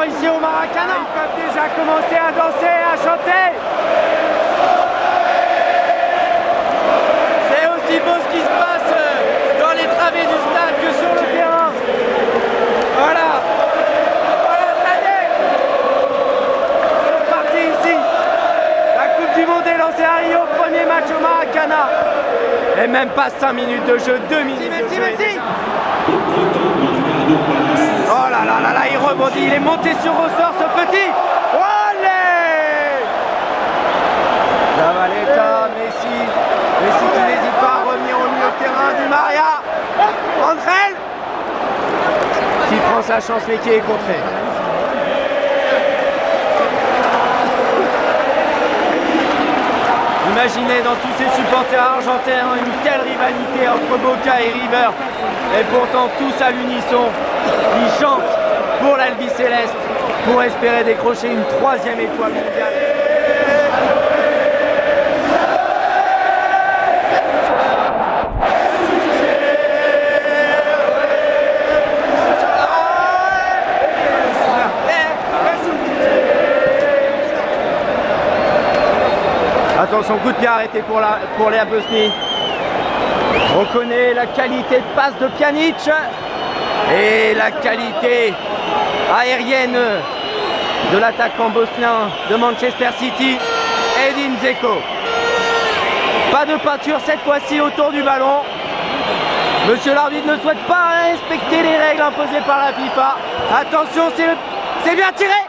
ici au Maracana. Ils peuvent déjà commencer à danser, à chanter. C'est aussi beau ce qui se passe dans les travées du stade que sur le terrain. Voilà. Voilà, ça y est. C'est parti ici. La Coupe du Monde est lancée à Rio. Premier match au Maracana. Et même pas 5 minutes de jeu, 2 minutes de jeu. Messi. Oh là là là là, il rebondit, il est monté sur ressort ce petit. Olé! Zabaleta, Messi qui n'hésite pas à revenir au milieu de terrain du Maria. Andrel qui prend sa chance mais qui est contré. Imaginez dans tous ces supporters argentins une telle rivalité entre Boca et River. Et pourtant tous à l'unisson, ils chantent pour l'Albiceleste pour espérer décrocher une 3e étoile mondiale. Attention, coup de pied arrêté pour la Bosnie. On connaît la qualité de passe de Pjanic et la qualité aérienne de l'attaquant bosnien de Manchester City, Edin Dzeko. Pas de peinture cette fois-ci autour du ballon. Monsieur l'arbitre ne souhaite pas respecter les règles imposées par la FIFA. Attention, c'est bien tiré.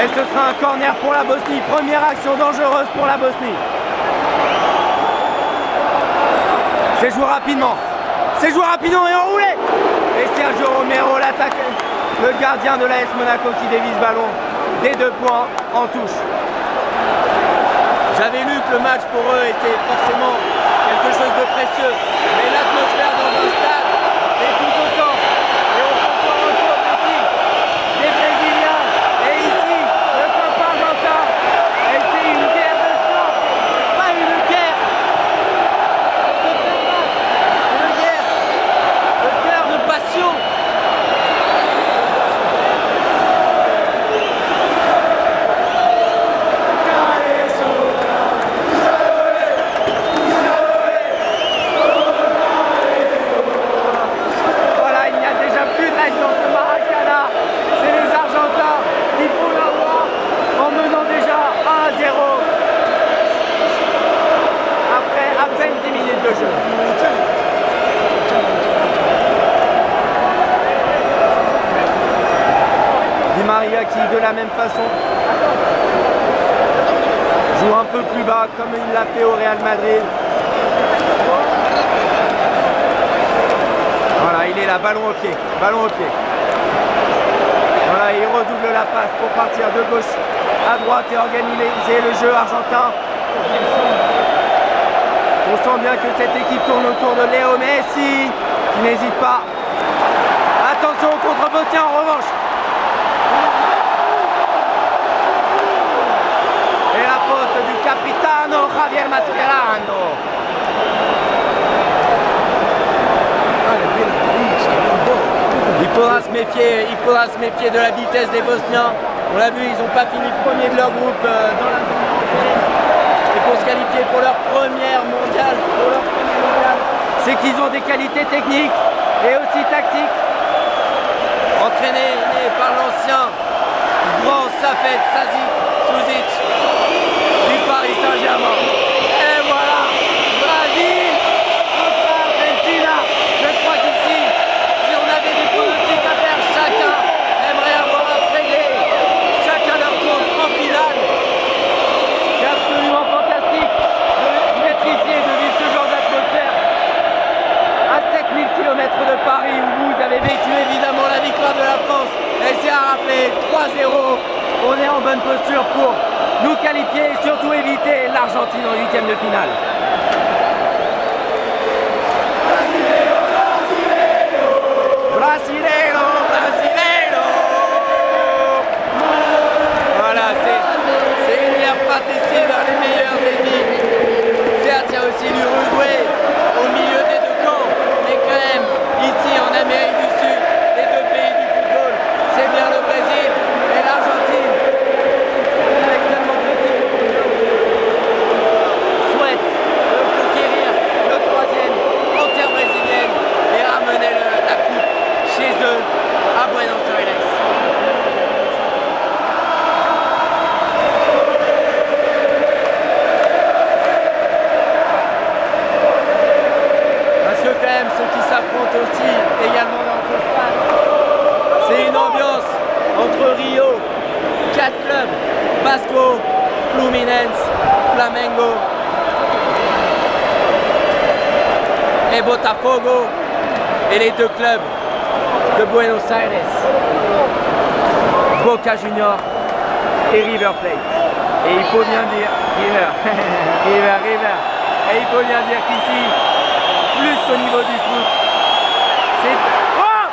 Et ce sera un corner pour la Bosnie. Première action dangereuse pour la Bosnie. C'est joué rapidement. C'est joué rapidement et enroulé. Et Sergio Romero, l'attaque, le gardien de l'AS Monaco qui dévise ballon. Des 2 points en touche. J'avais lu que le match pour eux était forcément quelque chose de précieux. Mais l'atmosphère dans un stade est tout autant. Et on reçoit un retour ici des Brésiliens. Et ici, le peuple argentin. Et c'est une guerre de sang. Pas une guerre. Une guerre. Le cœur de passion. Maria qui de la même façon joue un peu plus bas comme il l'a fait au Real Madrid. Voilà, il est là, ballon au pied, ballon au pied. Voilà, il redouble la passe pour partir de gauche à droite et organiser le jeu argentin. On sent bien que cette équipe tourne autour de Léo Messi qui n'hésite pas. Attention au contre-bosnien en revanche. Et la faute du capitano Javier Mascherano. Il faudra se méfier de la vitesse des Bosniens. On l'a vu, ils n'ont pas fini premier de leur groupe dans la zone. Et pour se qualifier pour leur première mondiale, c'est qu'ils ont des qualités techniques et aussi tactiques. Entraîné par l'ancien grand Safet Suzic du Paris Saint-Germain. Et voilà, Brésil contre Argentina. Je crois qu'ici, si on avait des pronostics à faire, chacun aimerait avoir à se régler. Chacun leur tour en finale. C'est absolument fantastique d'être ici et de vivre ce genre d'atmosphère. À 7000 km de Paris, où vous avez vécu évidemment la victoire de la France. Et c'est à rappeler 3-0. On est en bonne posture pour nous qualifier et surtout éviter l'Argentine en 8e de finale. Brasileiro, Brasileiro. Voilà, c'est une lière ici vers les meilleures équipes. Certes, il y a aussi l'Uruguay au milieu des deux camps, mais quand même, ici en Amérique du Sud, les deux Vasco, Fluminense, Flamengo et Botafogo et les deux clubs de Buenos Aires, Boca Juniors et River Plate. Et il faut bien dire, River. Et il faut bien dire qu'ici, plus qu'au niveau du foot, c'est... Oh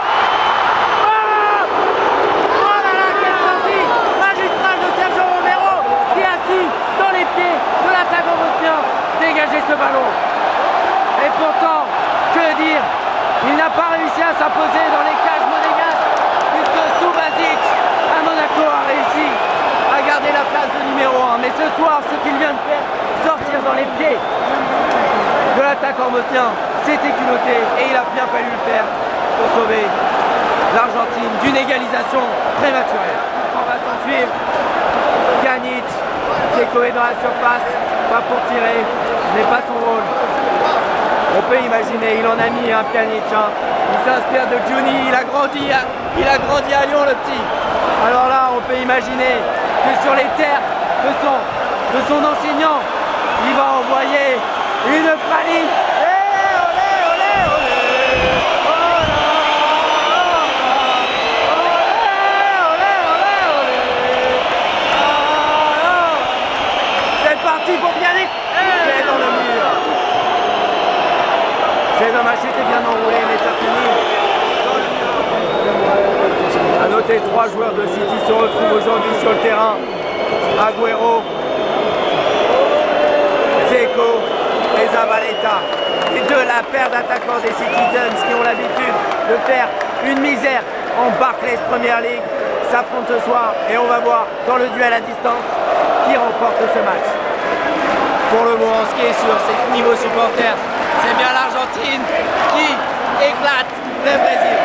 là là, quelle sortie magistrale de Sergio Romero qui a su, dans les pieds de l'attaquant bosnien, dégager ce ballon. Et pourtant, que dire, il n'a pas réussi à s'imposer dans les cages monégasques, puisque Subasic à Monaco a réussi à garder la place de numéro 1. Mais ce soir, ce qu'il vient de faire, sortir dans les pieds de l'attaquant bosnien, c'était culotté et il a bien fallu le faire pour sauver l'Argentine d'une égalisation prématurée. On va s'en suivre. Pjanic, Dzeko est dans la surface, pas pour tirer, ce n'est pas son rôle. On peut imaginer, il en a mis un Pjanic, hein. Il s'inspire de Juni, il a grandi à Lyon le petit. Alors là, on peut imaginer que sur les terres de son enseignant, il va envoyer une praline. C'est parti pour Pjanic. C'est dans le mur. C'est dommage, c'était bien enroulé, mais ça finit dans le mur. A noter, 3 joueurs de City se retrouvent aujourd'hui sur le terrain. Agüero, Dzeko et Zabaleta. Et de la paire d'attaquants des Citizens qui ont l'habitude de faire une misère en Barclays Premier League s'affrontent ce soir et on va voir dans le duel à distance qui remporte ce match. Pour le moment, ce qui est sûr, c'est que niveau supporter, c'est bien l'Argentine qui éclate le Brésil.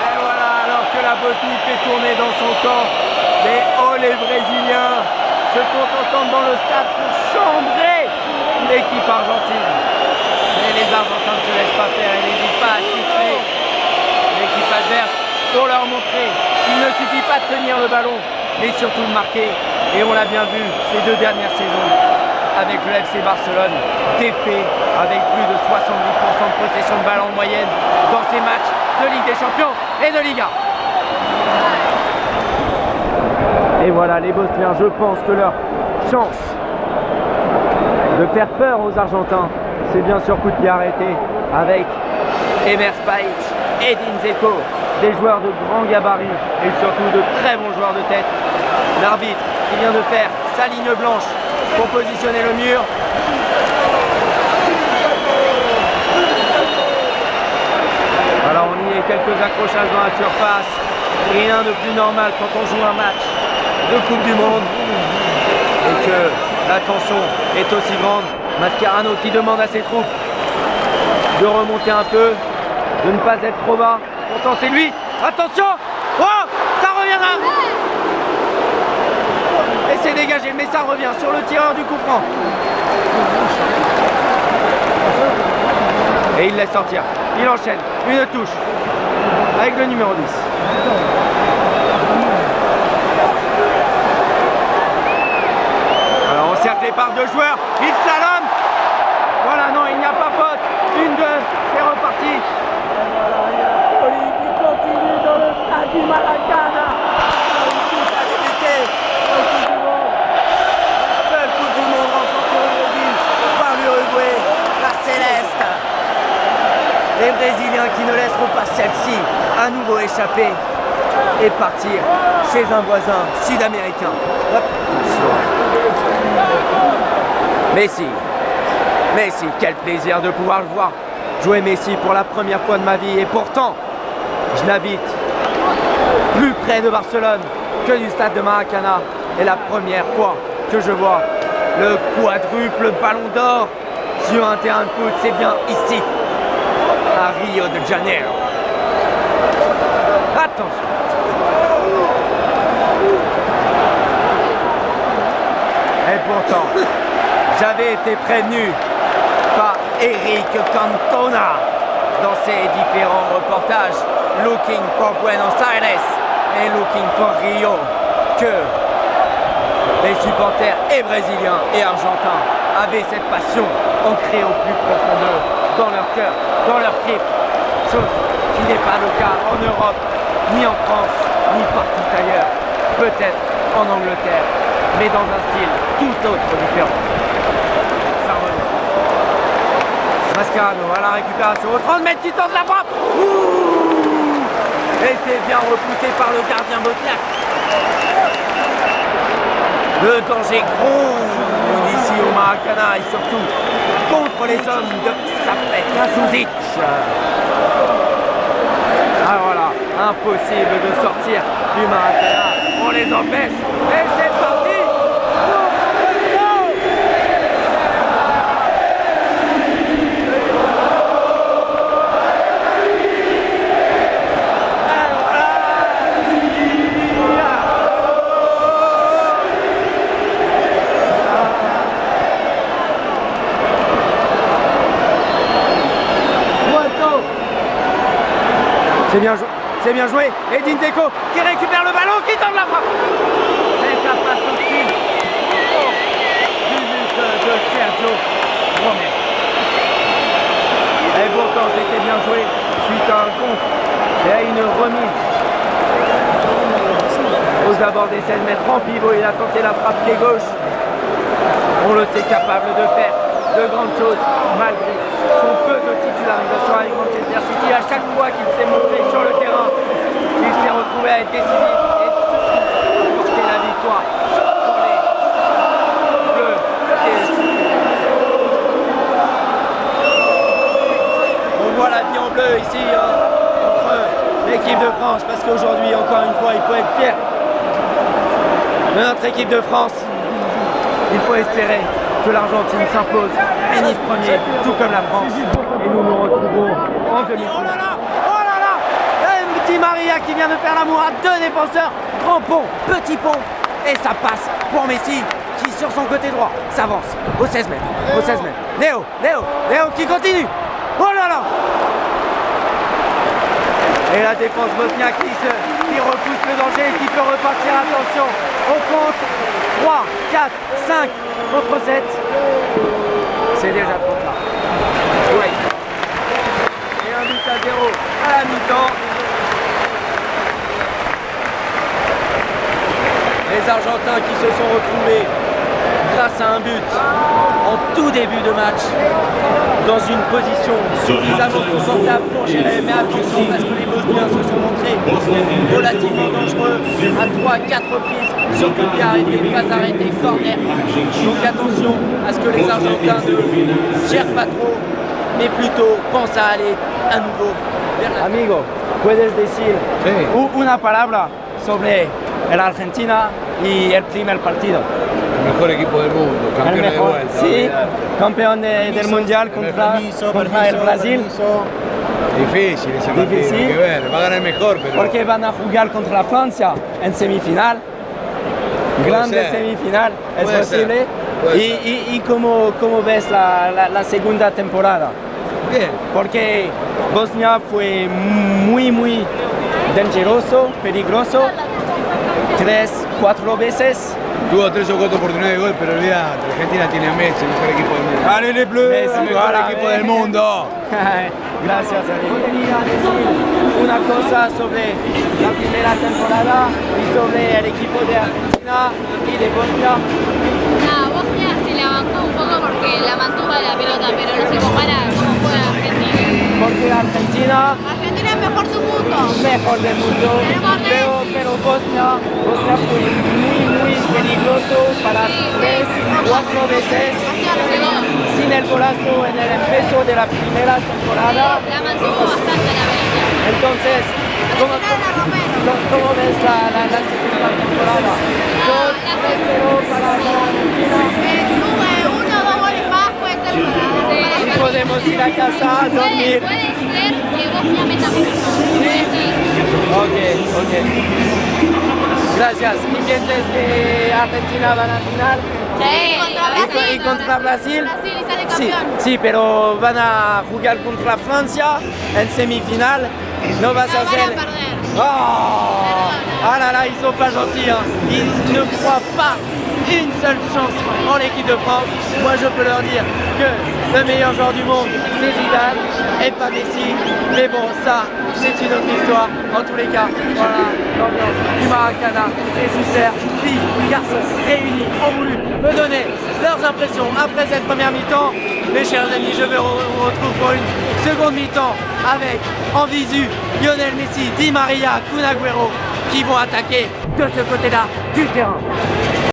Et voilà, alors que la Bosnie fait tourner dans son camp, les Brésiliens se contentent dans le stade pour chambrer l'équipe argentine. Mais les Argentins ne se laissent pas faire et n'hésitent pas à siffler l'équipe adverse pour leur montrer qu'il ne suffit pas de tenir le ballon, mais surtout de marquer. Et on l'a bien vu ces 2 dernières saisons avec le FC Barcelone, défait avec plus de 70% de possession de balle en moyenne dans ces matchs de Ligue des Champions et de Liga. Et voilà, les Bosniens, je pense que leur chance de faire peur aux Argentins, c'est bien sûr coup de pied arrêté avec Emer Spajic, Edin Dzeko, des joueurs de grand gabarit et surtout de très bons joueurs de tête. L'arbitre qui vient de faire sa ligne blanche pour positionner le mur. Alors on y est, quelques accrochages dans la surface. Rien de plus normal quand on joue un match de Coupe du Monde et que la tension est aussi grande. Mascherano qui demande à ses troupes de remonter un peu, de ne pas être trop bas. Pourtant c'est lui. Attention! Oh! Ça reviendra! Et c'est dégagé, mais ça revient sur le tireur du coup franc. Et il laisse sortir. Il enchaîne. Une touche avec le numéro 10. Alors encerclé par 2 joueurs. Il slalom. Voilà, non, il n'y a pas faute. 1-2, c'est reparti. Il continue dans le stade du Maracana. Les Brésiliens qui ne laisseront pas celle-ci à nouveau échapper et partir chez un voisin sud-américain. Messi, quel plaisir de pouvoir le voir jouer Messi pour la première fois de ma vie. Et pourtant, je n'habite plus près de Barcelone que du stade de Maracana. Et la première fois que je vois le quadruple ballon d'or sur un terrain de foot, c'est bien ici, à Rio de Janeiro. Attention. Et pourtant, j'avais été prévenu par Eric Cantona dans ses différents reportages Looking for Buenos Aires et looking for Rio que les supporters et brésiliens et argentins avaient cette passion ancrée au plus profond dans leur cœur, dans leur trip, chose qui n'est pas le cas en Europe, ni en France, ni partout ailleurs, peut-être en Angleterre, mais dans un style tout autre différent. Ça revient. Mascherano à la récupération, au 30 mètres qui tente la frappe. Ouh, et c'est bien repoussé par le gardien bosniaque. Le danger gronde ici au Maracana et surtout contre les hommes de Sapet Suzic. Ah voilà, impossible de sortir du Maracana. On les empêche et c'est parti. C'est bien joué. Edin Dzeko qui récupère le ballon, qui tente la frappe. Et ça passe au dessus du but de Sergio Romero. Et pourtant c'était bien joué suite à un contre et à une remise. Aux abords des 16 mètres en pivot, il a tenté la frappe pied gauche. On le sait capable de faire de grandes choses malgré son peu de titularisation avec Manchester City. À chaque fois qu'il s'est montré sur le terrain, il s'est retrouvé à être décisif et porter la victoire pour les Bleus. On voit la vie en bleu ici entre l'équipe de France parce qu'aujourd'hui, encore une fois, il faut être fier de notre équipe de France. Il faut espérer que l'Argentine s'impose, finisse premier, tout comme la France. Et nous nous retrouverons en demi-finale. Oh là là, oh là là, un petit Maria qui vient de faire l'amour à deux défenseurs. Grand pont, petit pont, et ça passe pour Messi qui sur son côté droit s'avance au 16 mètres, au 16 mètres. Léo qui continue. Oh là là. Et la défense bosniaque qui repousse le danger et qui peut repartir. Attention, on compte 3, 4, 5 contre 7. C'est déjà trop tard. Oui. Et un but à 0 à la mi-temps. Les Argentins qui se sont retrouvés grâce à un but en tout début de match dans une position suffisamment confortable pour gérer, mais attention parce que les Bosniens se sont montrés relativement dangereux à 3-4 reprises sur coup de pied arrêté, pas arrêté, corner. Donc attention à ce que les Argentins ne gèrent pas trop, mais plutôt pensent à aller à nouveau vers la... Amigo, puedes decir una palabra sobre el Argentina y el primer partido? El mejor equipo del mundo, campeón de vuelta. Sí, campeón del mundial contra el Brasil. Difícil ese partido, hay que ver, va a ganar el mejor, pero... Porque van a jugar contra la Francia en semifinal. Grande semifinal, ¿es posible? ¿Y cómo ves la segunda temporada? Bien. Porque Bosnia fue muy dangeroso, peligroso, 3-4 veces. Tuvo 3 o 4 oportunidades de gol, pero olvidate, Argentina tiene a Messi, el mejor equipo del mundo. ¡Allez les Bleus! El mejor equipo del mundo. Gracias, amigo. Quería decir una cosa sobre la primera temporada y sobre el equipo de Argentina y de Bosnia. Bosnia se la bancó un poco porque la mantuvo la pelota, pero no se compara cómo juega Argentina. Porque Argentina Es mejor del mundo. Mejor del mundo, pero Bosnia fue muy peligroso para 3-4 veces. Sin el golazo en el empiezo de la primera temporada. La mantuvo bastante la pelota. Entonces, ¿cómo ves la segunda temporada? 2-0 para Argentina. Uno o 2 goles más puede ser para... Y podemos ir a casa a dormir. Puede ser que Bosnia meta mucho. Ok. Gracias. ¿Y piensas que Argentina va a la final? Sí, ¿Y contra Brasil? Brasil y sale campeón. Sí, pero van a jugar contra Francia en semifinal. No vas a No van hacer... a perder. Ah là là, ils sont pas gentils, hein. Ils ne croient pas une seule chance en l'équipe de France. Moi je peux leur dire que le meilleur joueur du monde c'est Zidane et pas Messi. Mais bon, ça c'est une autre histoire. En tous les cas, voilà l'ambiance du Maracana, c'est super. Filles, garçons réunis ont voulu me donner leurs impressions après cette première mi-temps. Mes chers amis, je vous retrouve pour une seconde mi-temps avec en visu Lionel Messi, Di Maria, Kun Agüero qui vont attaquer de ce côté-là du terrain.